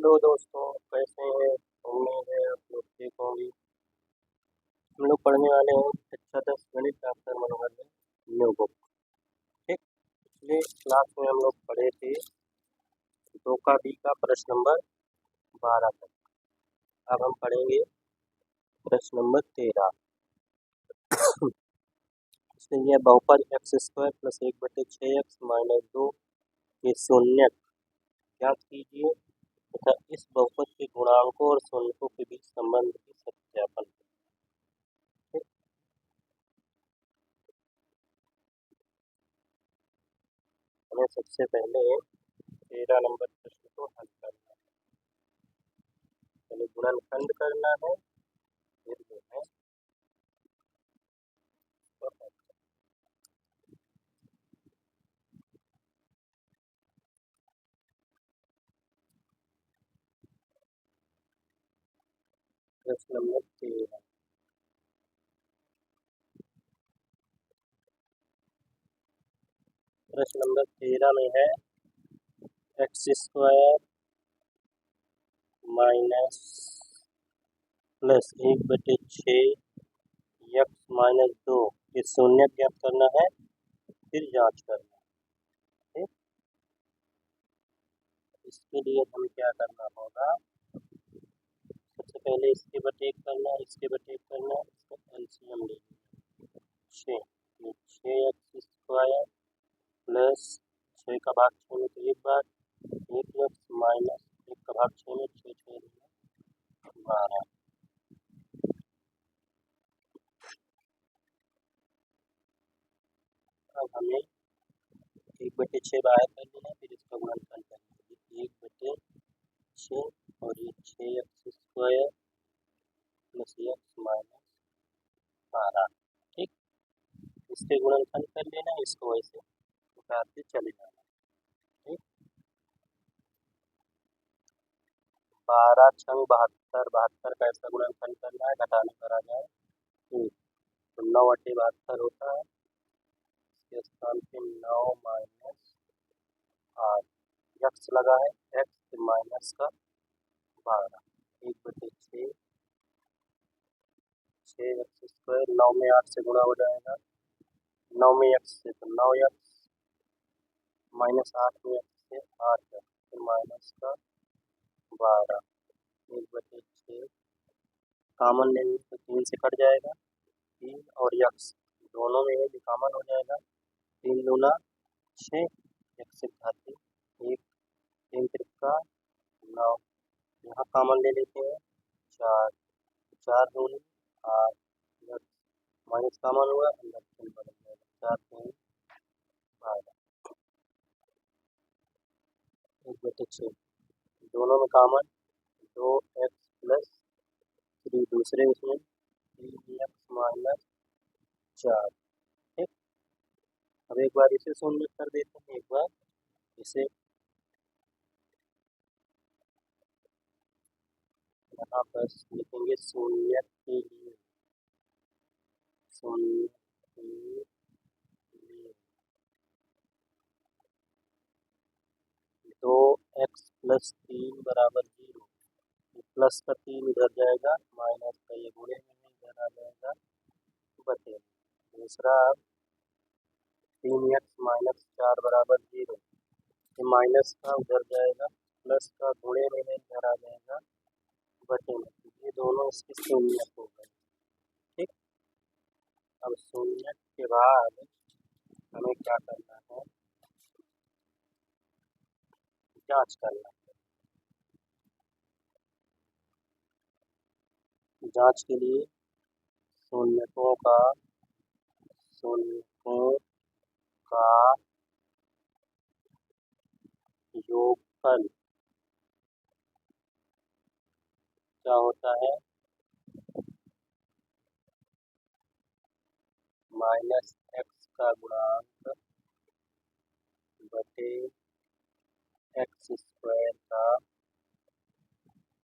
Hello दोस्तों, कैसे हैं? उम्मीद है आप लोग ठीक होंगे। हम लोग पढ़ने वाले हैं कक्षा 10 गणित डॉक्टर मनोहर में न्यू बुक। ठीक, पिछले क्लास में हम लोग पढ़े थे 2 का बी का प्रश्न नंबर 12 तक। अब हम पढ़ेंगे प्रश्न नंबर 13। इसमें यह बहुपद x² + 1/6x - 2 के शून्यक ज्ञात कीजिए तथा इस बहुपद के गुणांकों और शून्यकों के बीच संबंध की सत्यापन करें। हमें सबसे पहले 13 नंबर प्रश्न को हल करना है। पहले गुणनखंड करना है, फिर जो है प्रश्न नंबर 13। प्रश्न नंबर 13 में है x² - +1/6 x - 2 के शून्यक ज्ञात करना है, फिर जांच करना है। इसके लिए हमें क्या करना होगा? सबसे पहले इसके बटे 1 करना है, इसके बटे 1 करना है, इसका एलसीएम ले 6 6x² प्लस 6 का भाग 6 में तो एक बार 1x माइनस 1 का भाग 6 में 6 6 12। अब हमें 1/6 बाहर कर लेना है, फिर इसका गुणनखंड करना है 1/6 और ये 6x² प्लस x माइनस 12। ठीक, इसके गुणनखंड कर लेना है, इसको वैसे उतारते चले जाना। ठीक, 12 छंग 72, 72 का ऐसा गुणनखंड करना है, घटाने पर आ जाए 1 तो 9/72 होता है। इसके स्थान पे 9 माइनस 8 x लगा है, x माइनस का 12 1/6 6x² 9 में 8 से गुणा हो जाएगा, 9 में x से तो 9x माइनस 8 में x से 8 फिर माइनस का 12 1/6 कॉमन लेने से 3 से कट जाएगा, 3 और x दोनों में है, कॉमन हो जाएगा 3 दूना 6 x से घाते 1 3 त्रिका 9 यहाँ कॉमन ले लेते हैं 4 4 दूनी 8 माइनस कॉमन हुआ, अंदर 3 बदल जाएगा 4 3 12 1/6 दोनों में कॉमन 2x प्लस 3 दूसरे उसमें 3x माइनस 4। ठीक, अब एक बार इसे शून्य कर देते हैं, एक बार इसे यहाँ पर लिखेंगे शून्य के लिए 2x प्लस 3 बराबर 0, प्लस का 3 इधर जाएगा, माइनस का ये गुणे में इधर आ जाएगा बटे। दूसरा 3x माइनस 4 बराबर 0, ये माइनस का उधर जाएगा, प्लस का गुणे में इधर आ जाएगा बटे में, ये दोनों इसके शून्य हो गए। ठीक, अब शून्य के बाद हमें क्या करना है? जांच करना है। जांच के लिए शून्यकों का योगफल क्या होता है? माइनस x का गुणांक बटे x² का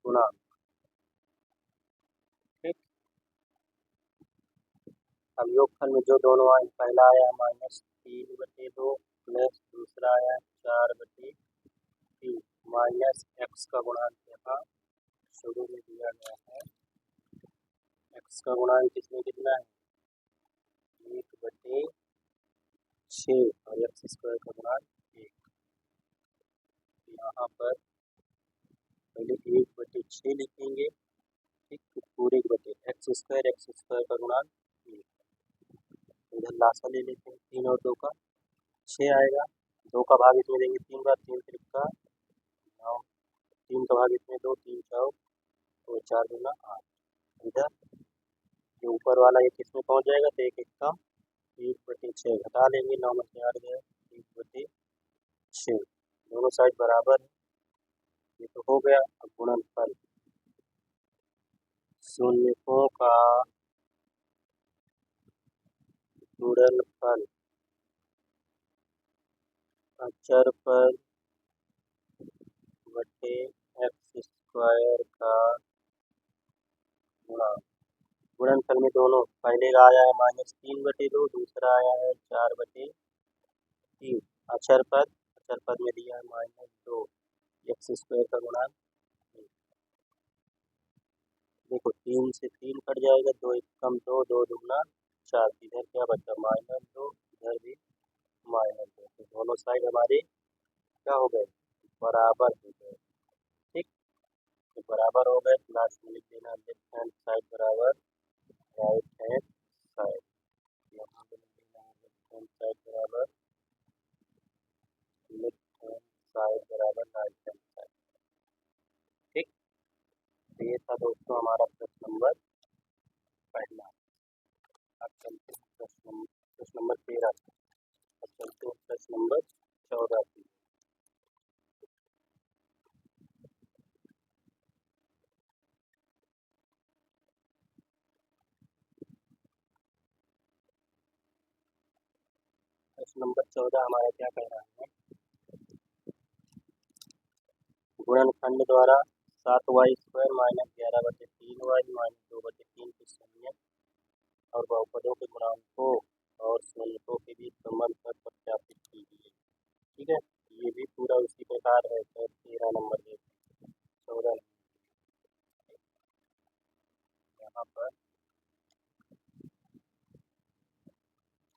गुणांक। ठीक, अब योगफल में जो दोनों आए, पहला आया -3/2 प्लस दूसरा आया 4/3, माइनस एक्स का गुणांक यहाँ शुरू में दिया गया है। एक्स का गुणांक किसमें कितना है? 1/6 और एक्स स्क्वायर का गुणांक 1। यहाँ पर पहले 1/6 लिखेंगे, ठीक, तो पूरे के बटे एक्स स्क्वायर का गुणांक 1। इधर लासा ले लेते हैं, 3 और 2 का 6 आएगा। 2 का भाग इसमें देंगे 3 बार, 3 त्रिका 9, 3 का भाग इसमें 2, 3 चौक तो 4 दूना 8। इधर ये ऊपर वाला एक इसमें पहुंच जाएगा तो एक कम, 1/6 घटा लेंगे, 9 में से 8 गए, 1/6। दोनों साइड बराबर है, ये तो हो गया। अब गुणनफल, शून्यकों का गुणनफल अचरपद बटे एक्स स्क्वायर का गुणा। गुणनफल में दोनों, पहले का आया है -3/2, दूसरा आया है 4/3। अचरपद में दिया है -2, एक्स स्क्वायर का गुणांक। देखो 3 से 3 कट जाएगा, 2 एक कम 2, 2 दूना 4। इधर क्या बचा? -2, इधर भी -2। तो दोनों साइड हमारे क्या हो गए? बराबर हो गए, ठीक। तो बराबर हो गए, लास्ट में लिख देना लेफ्ट हैंड साइड बराबर राइट हैंड साइड। यहाँ पे लिख देना लेफ्ट हैंड साइड बराबर लेफ्ट हैंड साइड बराबर राइट हैंड साइड, ठीक। तो ये था दोस्तों हमारा प्रश्न नंबर पहला। अब चलते हैं प्रश्न नंबर 13। अब चलते हैं प्रश्न नंबर 14 की। प्रश्न नंबर 14 हमारा क्या कह रहा है? गुणनखंड द्वारा 7y² - 11/3y - 2/3 के शून्य और बहुपदों के गुणांकों और शून्यकों के बीच संबंध पर सत्यापित कीजिए, ठीक है। ये भी पूरा उसी प्रकार है। तो 13 नंबर देखिए, 14 यहाँ पर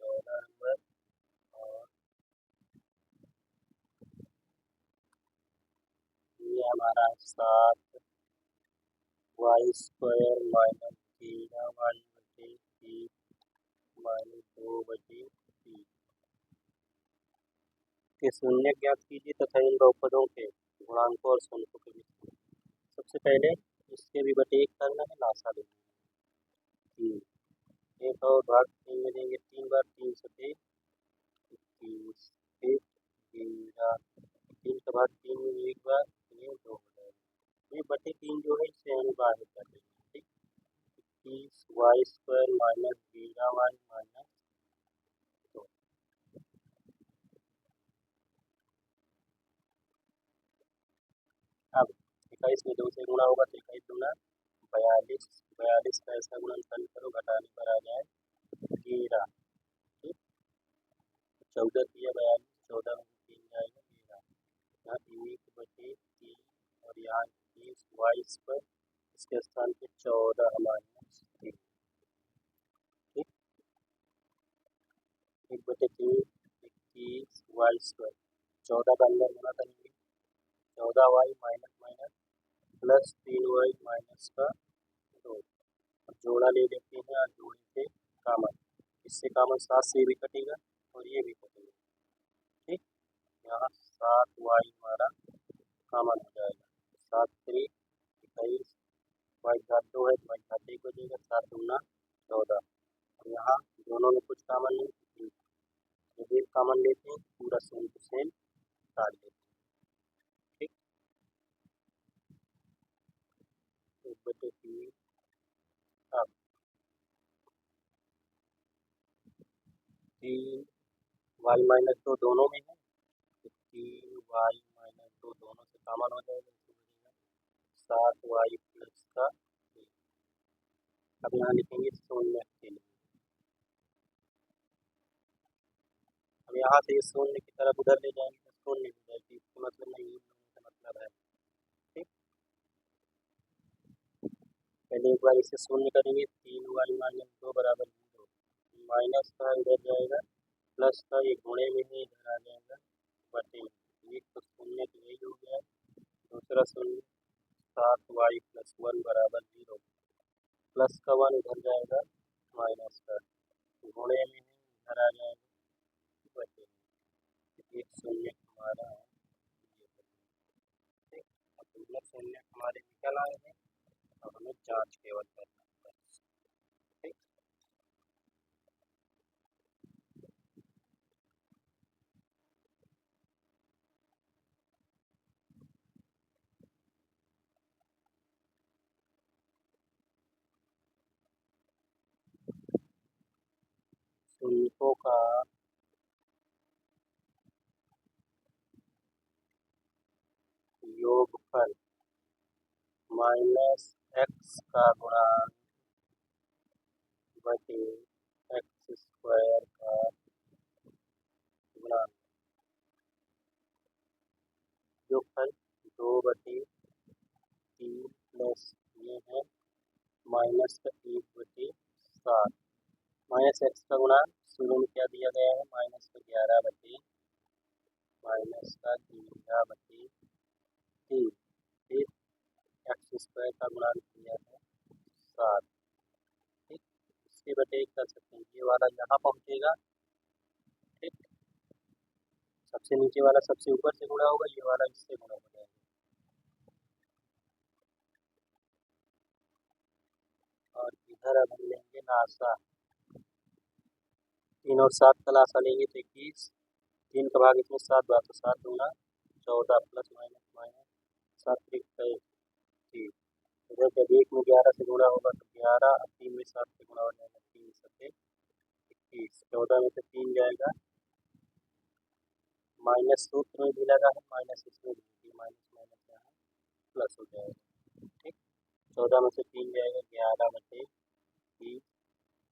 14 नंबर और ये हमारा 7y² - 13y/3 - 2/3 के शून्य ज्ञात कीजिए तथा इन बहुपदों के गुणांकों और शून्यकों के बीच। सबसे पहले इसके भी बटे 1 करना है, लासा देना है 3, 1 और भाग 3 में देंगे 3 बार, 3 सते 21, फिर 3 का भाग 3 में 1 बार, ये 2 हो जाएगा। ये बटे 3 जो है इससे हम बाहर कर देंगे, ठीक। 21y² - 13y - 2। अब 21 में 2 से गुणा होगा तो 21 दूना 42, 42 का ऐसा गुणनफल करो, घटाने पर आ जाए 13, ठीक। 14 किया 42, 14 में 3 जाएगा 13। यहाँ 1/3 और यहाँ 21y², इसके स्थान पे 14 हमारे 3, ठीक। 1/3 21y², 14 का अंदर गुना करेंगे, 14y minus minus plus 3y minus का 2। अब जोड़ा ले लेते हैं और जोड़े से कामन, इससे कामन 7 से भी कटेगा और ये भी कटेगा, ठीक। यहाँ 7y हमारा कामन हो जाएगा, 7 3 21, y घात 2 है तो y घात 1 बचेगा, 7 दूना 14। और यहाँ दोनों में कुछ कामन नहीं, जब एक कामन लेते हैं पूरा सेम टू सेम काट लेते हैं, ठीक। 1/3। अब 3y - 2 दोनों में है तो 3y - 2 दोनों से कामन हो जाएगा, 7y प्लस का 1। अब यहाँ लिखेंगे शून्य के लिए। अब यहाँ से ये शून्य की तरफ उधर ले जाएंगे तो शून्य हो जाएगी, इसका मतलब नहीं, इसका मतलब पहले एक बार इसे शून्य करेंगे, 3y-2 बराबर 0, माइनस का इधर जाएगा, प्लस का ये गुणे में ही इधर आ जाएगा, बटे एक तो शून्य तो यही हो गया, दूसरा शून्य 7y+1 बराबर 0, प्लस का 1 इधर जाएगा, माइनस का गुणे में ही इधर आ जाएगा, बटे एक शून्य हमारा शून्य हमारे निकल आए हैं। अब हमें जांच केवल करना है, ठीक। शून्यों का योगफल माइनस एक्स का गुणांक बटे एक्स स्क्वायर का गुणांक, योगफल 2/3 प्लस ये है माइनस का 1/7, माइनस एक्स का गुणांक शुरू में क्या दिया गया है, माइनस का 11/3, फिर एक्स स्क्वायर का गुणांक दिया है 7, ठीक। इसके बटे एक कर सकते हैं, ये वाला यहाँ पहुँचेगा, ठीक। सबसे नीचे वाला सबसे ऊपर से गुणा होगा, ये वाला इससे गुणा हो जाएगा, और इधर अब हम लेंगे लासा, 3 और 7 का लासा लेंगे तो 21, 3 का भाग इसमें 7 बार तो 7 दूना 14 प्लस माइनस माइनस 7 3 इधर जब 1 में 11 से गुणा होगा तो 11, और 3 में 7 से गुणा हो जाएगा, 3 7 21, 14 में से 3 जाएगा, माइनस सूत्र में भी लगा है, माइनस इसमें भी, माइनस माइनस यहाँ प्लस हो जाएगा, ठीक। 14 में से 3 जाएगा, 11/30,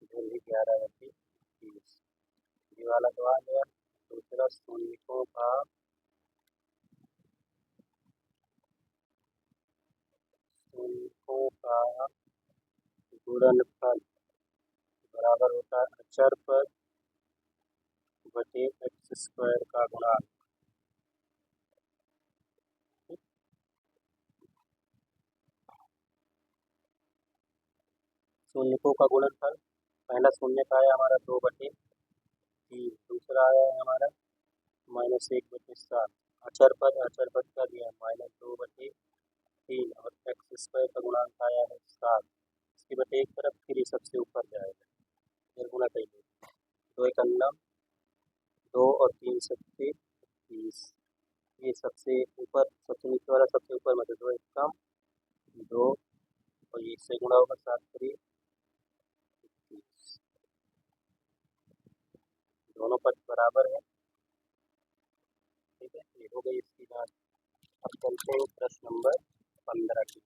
इधर भी 11/30, ये वाला तो आ गया। दूसरा शून्यों का गुणनफल बराबर होता है अचर पद बटे एक्स स्क्वायर का गुणांक, शून्यों का गुणनफल, पहला शून्य का आया हमारा 2/3, दूसरा आया है हमारा -1/7, अचर पद का दिया है -2/3, और एक्स स्क्वायर का गुणांक आया है 7, इसके बटे एक तरफ, फिर ये सबसे ऊपर जाएगा, फिर गुना करिए, 2 एक अन्ना 2 और 3 सत्ते 30, ये सबसे ऊपर, सबसे नीचे वाला सबसे ऊपर मतलब 2 एक कम 2, और ये इससे गुणा होगा 7 3 30, दोनों पद बराबर है, ठीक है। ये हो गई इसकी जांच। अब चलते हैं प्रश्न नंबर 15 की।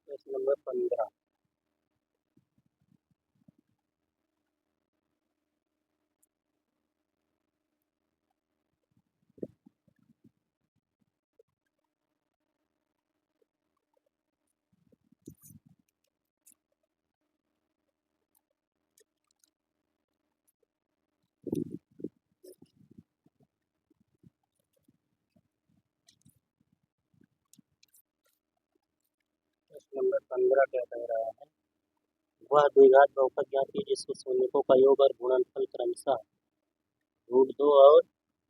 प्रश्न नंबर 15, प्रश्न नंबर 15 क्या कह रहा है, वह द्विघात बहुपद ज्ञात कीजिए जिसके शून्यों का योग और गुणनफल क्रमशः √2 और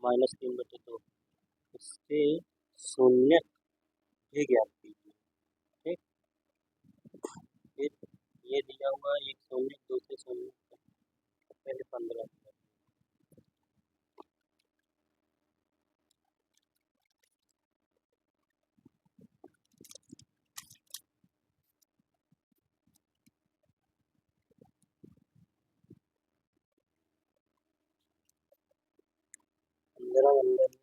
-3/2, इसके शून्य भी ज्ञात कीजिए, ठीक। फिर ये दिया हुआ एक शून्य दूसरे शून्य, पहले 15, पंद्रह नंबर में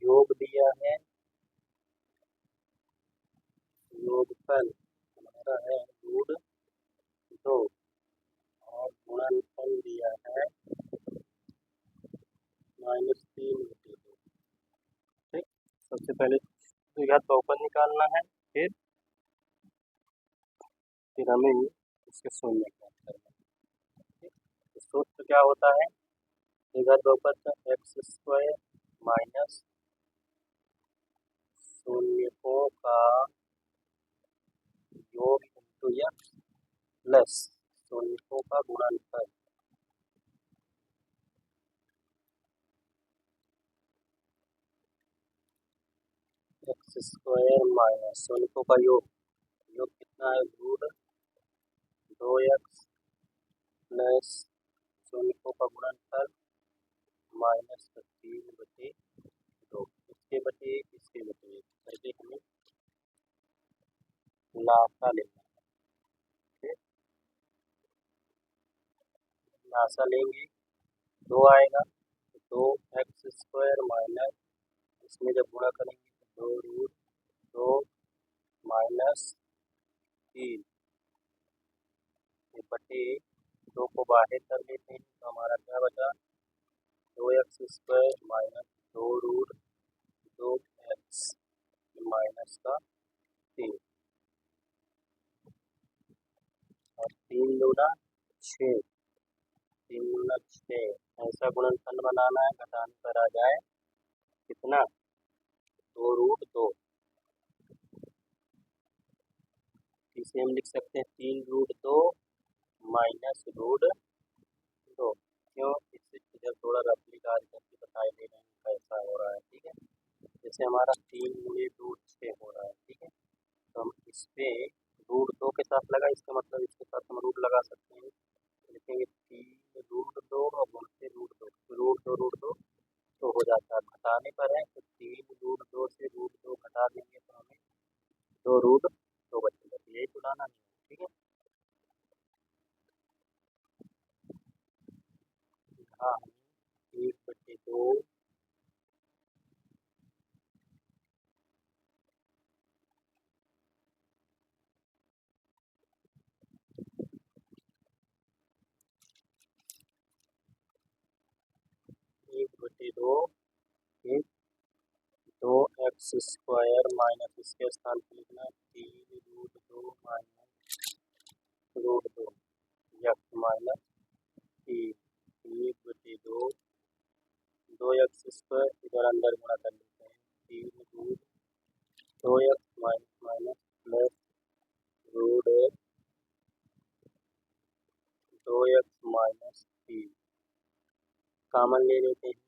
योग दिया है, योगफल हमारा है √2 और गुणनफल दिया है -3/2। ठीक, सबसे पहले द्विघात बहुपद निकालना है, फिर हमें इसके शून्य ज्ञात करना है। ठीक, तो सूत्र क्या होता है द्विघात बहुपद का? x² माइनस शून्यकों का योग इंटू x प्लस शून्यकों का गुणनफल। x² माइनस शून्यकों का योग कितना है? √2x प्लस शून्यकों का गुणनफल -3/2। इसके बटे करके हमें लासा लेना है। ठीक, लासा लेंगे 2 आएगा, तो 2x² माइनस इसमें जब गुणा करेंगे तो 2√2 -3 बटे 2 को बाहर कर लेते हैं, तो हमारा क्या बचा? 2x² माइनस 2√2x माइनस का 3 और 3 दूना 6, 3 दूना 6। ऐसा गुणनफल बनाना है, घटाने पर आ जाए कितना? 2√2। इसे हम लिख सकते हैं 3√2 माइनस √2। क्यों? इससे इधर थोड़ा रफली कार्य करके बताई दे रहे हैं कैसा हो रहा है। ठीक है, जैसे हमारा 3 × 2 6 हो रहा है। ठीक है, तो हम इस पे √2 के साथ लगा, इसका मतलब इसके साथ हम रूट लगा सकते हैं। लिखेंगे 3√2 और गुणते √2, √2 तो हो जाता है। घटाने पर है तो 3√2 से √2 घटा देंगे तो हमें 2√2 बचेगा। यही तो लाना है। ठीक है, हाँ 1/2 1/2 एक 2x² माइनस इसके स्थान पर लिखना है 3√2 माइनस √2 x माइनस 3 1/2 2x² इधर अंदर गुणा कर लेते हैं 3√2x minus minus plus √2x minus 3 common ले लेते हैं।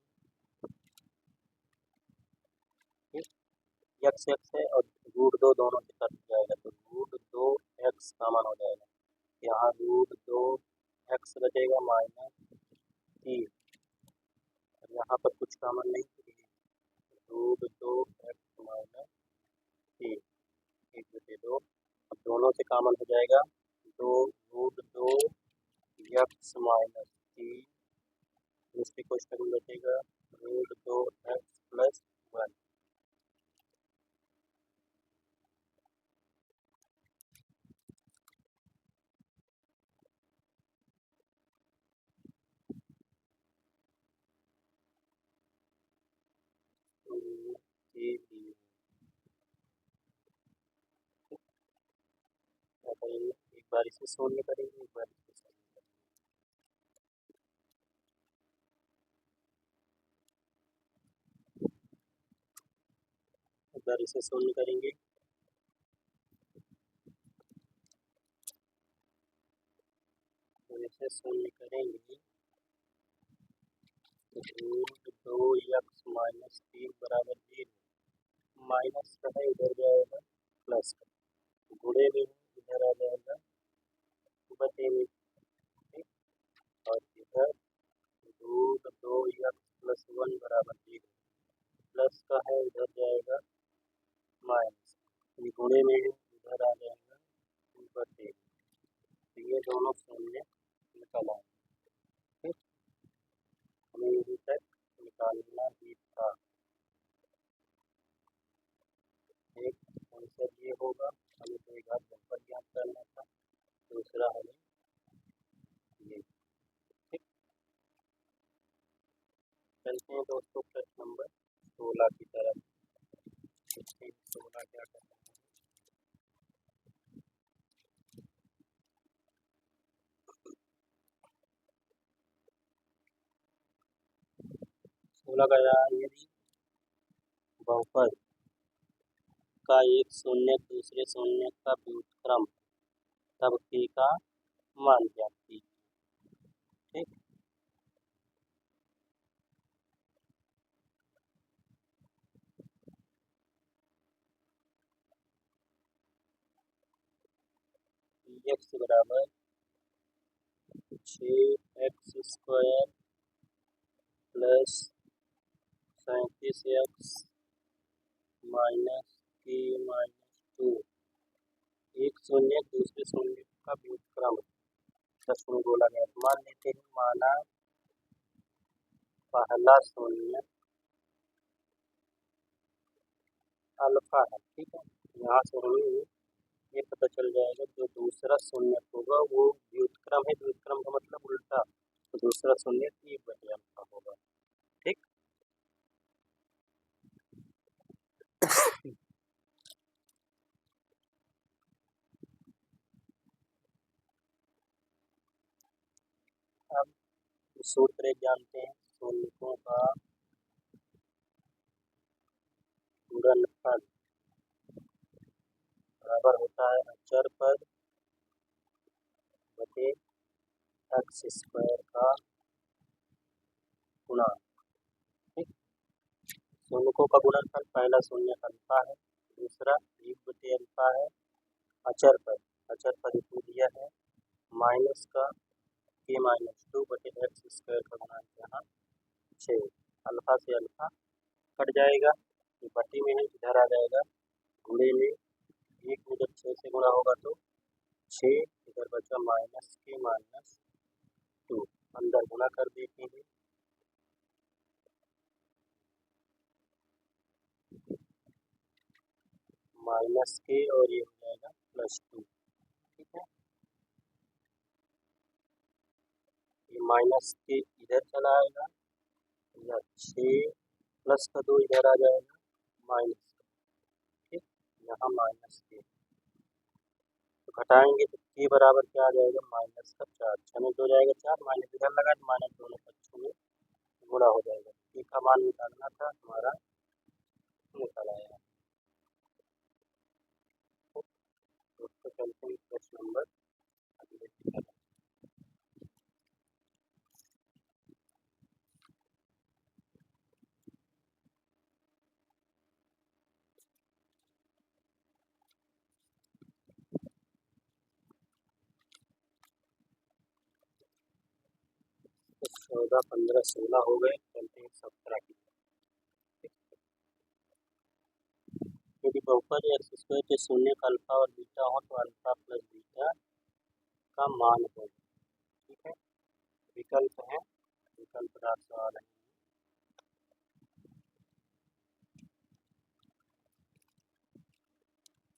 x है और √2 दोनों से कट जाएगा तो √2x कॉमन हो जाएगा। यहाँ √2x बचेगा माइनस 3 और यहाँ पर कुछ कॉमन नहीं, √2x माइनस 3 1/2। अब दोनों से कॉमन हो जाएगा 2√2x माइनस 3 दूसरी क्वेश्चन में बचेगा √2x प्लस 1। एक बार इसे शून्य करेंगे, एक बार इसे शून्य करेंगे। एक बार इसे शून्य करेंगे तो इसे शून्य करेंगे तो √2x माइनस 3 बराबर 0। माइनस का है इधर जाएगा प्लस का, गुणे में इधर आ जाएगा बटे में। ठीक, और इधर √2x प्लस 1 बराबर 0। प्लस का है इधर जाएगा माइनस, ये गुणे में इधर आ जाएगा बटे। तो ये दोनों शून्य निकल आए। ठीक, हमें यही तक निकालना ही था। एक आंसर ये होगा, हमें तो एक हाथ बम्पर ज्ञात करना था, दूसरा हमें ये। ठीक, चलते हैं दोस्तों प्रश्न नंबर 16 की तरफ। 16 क्या करना है। 16 का यदि बहुपद का एक शून्य दूसरे शून्य का व्युत्क्रम तब p का मान ज्ञात कीजिए। ठीक, x बराबर 6x² plus 37x minus k minus 2 एक शून्य दूसरे शून्य का व्युत्क्रम प्रश्न में बोला गया। मान लेते हैं, माना पहला शून्य अल्फा है। ठीक है, यहाँ से हमें ये पता चल जाएगा जो दूसरा शून्य होगा वो व्युत्क्रम है। व्युत्क्रम का मतलब उल्टा, तो दूसरा शून्य 1/अल्फा होगा। ठीक, अब सूत्र जानते हैं, शून्यों का गुणनफल बराबर होता है अचर पद बटे x² का गुणा। ठीक, शून्यों का गुणनफल पहला शून्य अल्फा है, दूसरा 1/अल्फा है, अचर पद इसमें दिया है माइनस का k माइनस 2 बटे x² का गुणांक यहाँ 6। अल्फा से अल्फा कट जाएगा, ये बटी में है, इधर आ जाएगा गुणे में। एक में जब 6 से गुणा होगा तो 6, इधर बचा माइनस k माइनस 2, अंदर गुणा कर देते हैं। माइनस k और ये हो जाएगा प्लस 2। ठीक है, ये माइनस के इधर चला आएगा, या 6 प्लस का 2 इधर आ जाएगा माइनस। ठीक, यहाँ माइनस के तो घटाएंगे तो के बराबर क्या आ जाएगा, माइनस का 4। 6 में 2 जाएगा 4, माइनस इधर लगा तो माइनस दोनों पक्षों में गुणा हो जाएगा। के का मान निकालना था, हमारा निकल आया। तो चलते हैं प्रश्न नंबर अगले की तरफ। तो 14, 15, 16 हो गए, चलते हैं 17 की। यदि बहुपद x² के शून्य का अल्फा और बीटा हो तो अल्फा प्लस बीटा का मान हो। ठीक है, विकल्प है, विकल्प राशि सवाल है।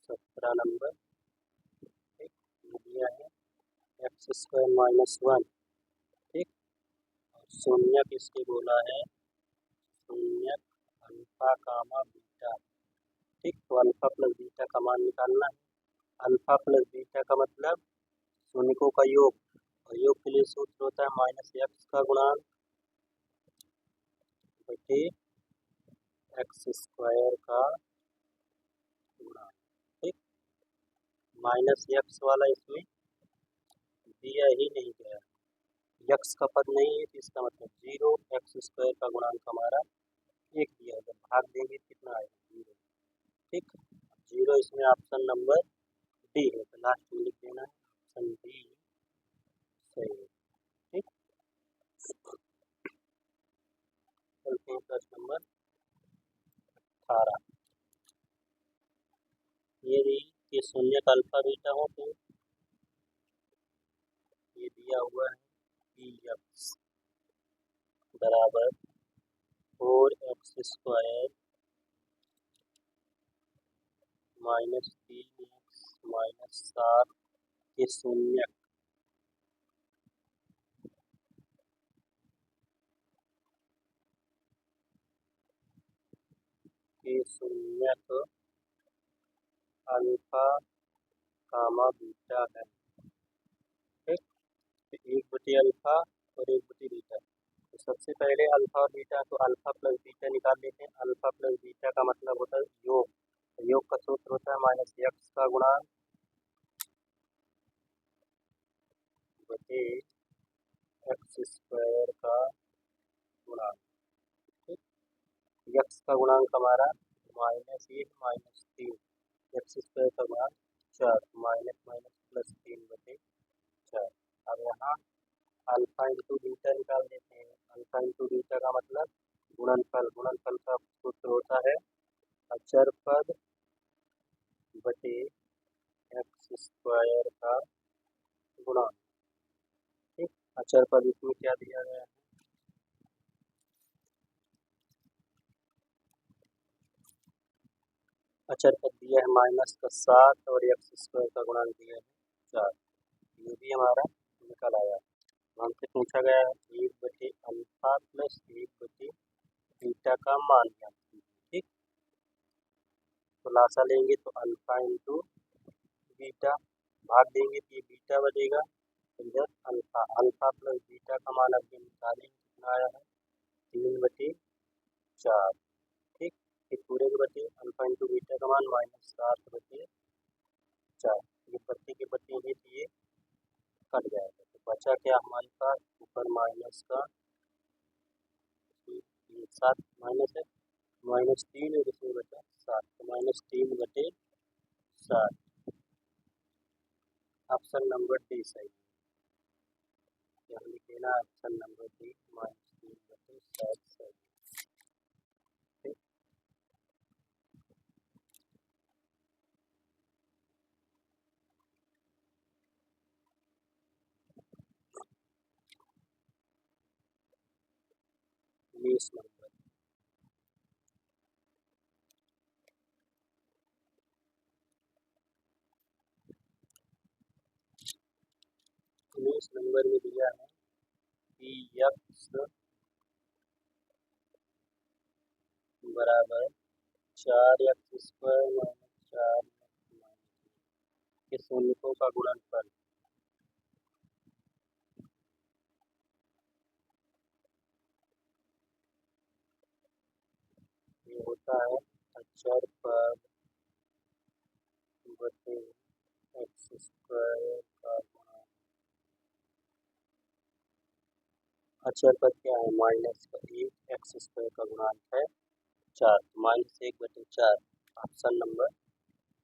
17 नंबर। ठीक, दिया है x² माइनस 1। ठीक, और शून्य किसके बोला है, शून्य अल्फा कामा बीटा। ठीक, तो अल्फा प्लस बीटा का मान निकालना है। अल्फा प्लस बीटा का मतलब शून्यों का योग, और योग के लिए सूत्र होता है माइनस एक्स का गुणांक बटे x² का गुणांक। ठीक, माइनस एक्स वाला इसमें दिया ही नहीं गया, यक्स का पद नहीं है, तो इसका मतलब 0। x² का गुणांक हमारा 1 दिया है, जब भाग देंगे कितना आएगा, 0। ठीक, 0 इसमें ऑप्शन नंबर डी है, तो लास्ट में लिख देना है ऑप्शन डी सही है। ठीक, चलते हैं प्रश्न नंबर 18। यदि ये शून्य का अल्फा बीटा हो तो ये दिया हुआ है कि x बराबर 4x² -3x -7 के शून्यक अल्फा कामा बीटा है। ठीक, तो 1/अल्फा और 1/बीटा। तो सबसे पहले अल्फा और बीटा, तो अल्फा प्लस बीटा निकाल लेते हैं। अल्फा प्लस बीटा का मतलब होता है योग। तो योग का सूत्र होता है -x का गुणांक बटे x² का गुणांक। ठीक, x का गुणांक हमारा -1 -3, x² का गुणांक 4, माइनस माइनस +3/4। अब यहाँ अल्फा इंटू बीटा निकाल देते हैं। अल्फा इंटू बीटा का मतलब गुणनफल। गुणनफल का सूत्र होता है अचर पद बटे x² का गुणांक। ठीक, अचर पद इसमें क्या दिया गया है, अचर पद दिया है -7 और x² का गुणांक दिया है 4। ये भी हमारा निकल आया। हमसे पूछा गया है 1/अल्फा प्लस 1/बीटा का मान ज्ञात कीजिए। ठीक, तो लासा लेंगे तो अल्फा इंटू बीटा, भाग देंगे तो ये बीटा बचेगा, इधर अल्फा। अल्फा प्लस बीटा का मान अब निकालेंगे, कितना आया है 3/4। ठीक, फिर पूरे के बचे अल्फा इंटू बीटा का मान -7/4। ये बच्चे के बच्चे ही तो ये कट जाएगा, तो बचा क्या हमारे पास ऊपर माइनस का 7 माइनस है -3 और इसमें बचा 7, तो -3/7। ऑप्शन नंबर डी सही। यहाँ लिख लेना ऑप्शन नंबर डी -3/7 सही। ठीक, 19 नंबर। 19 नंबर में दिया है कि x बराबर 4x² - 4 के शून्यकों का गुणनफल ये होता है अचर पद बटे x² का गुणांक। अचर पद क्या है -1, x² का गुणांक है 4, -1/4। Option number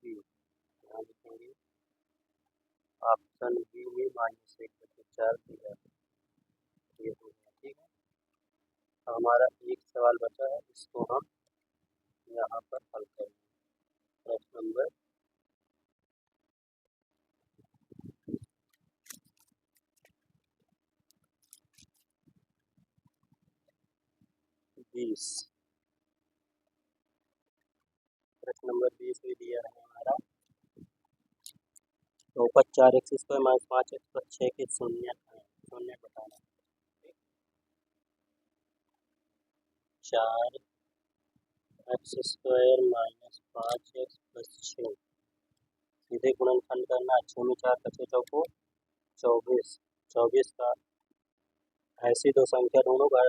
B. यहाँ लिखेंगे ऑप्शन बी में -1/4 दिया है। ये हो गया। ठीक है, तो हमारा एक सवाल बचा है, इसको हम यहाँ पर हल करेंगे। प्रश्न नंबर 20। प्रश्न नंबर 20 में दिया है हमारा तो ऊपर 4x² - 5x + 6 के शून्य बताना है। 4x² - 5x + 6 सीधे गुणनखंड करना। 6 में 4 बचे चौको 24। 24 का ऐसी दो संख्या दोनों का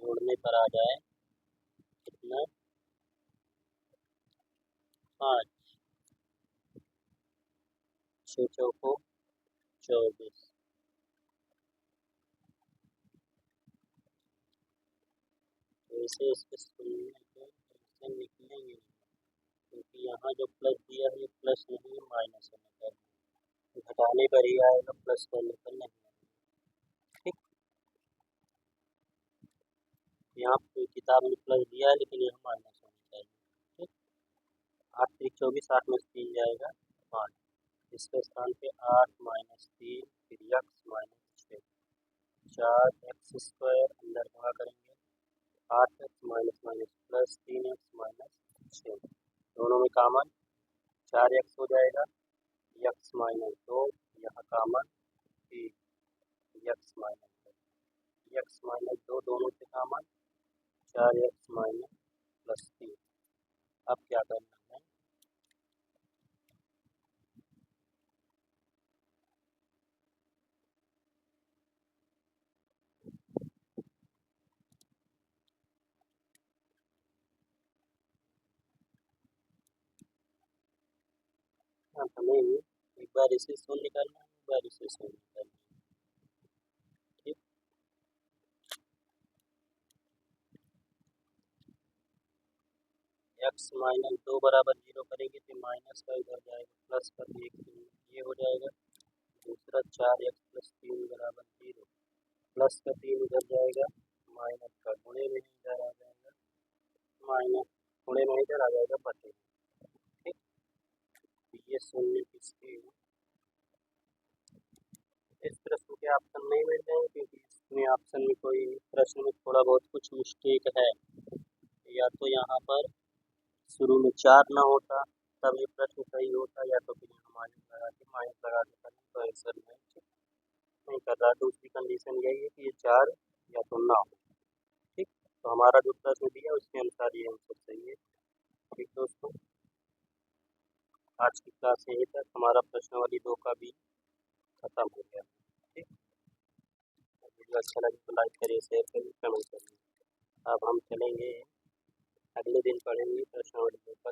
जोड़ने पर आ जाए कितना 5, 6 चौको 24। वैसे इसके शून्य को ऐसे निकलेंगे क्योंकि यहाँ जो प्लस दिया है ये प्लस नहीं है, माइनस है, घटाने पर ही आएगा, प्लस करने पर नहीं आएगा। ठीक, यहाँ पे किताब में प्लस दिया है लेकिन यहाँ माइनस होना चाहिए। ठीक, 8 3 24, 8 में से 3 जाएगा 5, इसके स्थान पे 8 - 3 फिर x - 6, 4x² अंदर गुणा करेंगे 8x - प्लस 3x माइनस 6, दोनों में कॉमन 4x हो जाएगा, x माइनस 2 यहाँ कॉमन 3, x माइनस 2 दोनों से कॉमन 4x माइनस प्लस 3। अब क्या करना है, हमें एक बार इसे शून्य करना है, एक बार इसे शून्य करना है। ठीक, x माइनस 2 बराबर 0 करेंगे तो माइनस का इधर जाएगा, प्लस का एक ये हो जाएगा। दूसरा 4x प्लस 3 बराबर 0, प्लस का 3 इधर जाएगा, माइनस का गुणे में इधर आ जाएगा, माइनस गुणे में इधर आ जाएगा बटे। ठीक, ये शून्य किसके, इस प्रश्न के ऑप्शन नहीं मिल रहे हैं क्योंकि इसमें ऑप्शन में कोई प्रश्न में थोड़ा बहुत कुछ मिस्टेक है, या तो यहाँ पर शुरू में 4 ना होता तब ये प्रश्न सही होता, या तो फिर यहाँ माइनस लगा के तो आंसर नहीं कर रहा। दूसरी कंडीशन यही है कि ये 4 या तो ना हो। ठीक, तो हमारा जो प्रश्न दिया उसके अनुसार ये आंसर सही है। ठीक दोस्तों, आज की क्लास यहीं तक, हमारा प्रश्नावली 2 का भी खत्म हो गया। ठीक, वीडियो अच्छा लगे तो लाइक करिए, शेयर करिए, कमेंट करिए। अब हम चलेंगे, अगले दिन पढ़ेंगे प्रश्नावली 2 का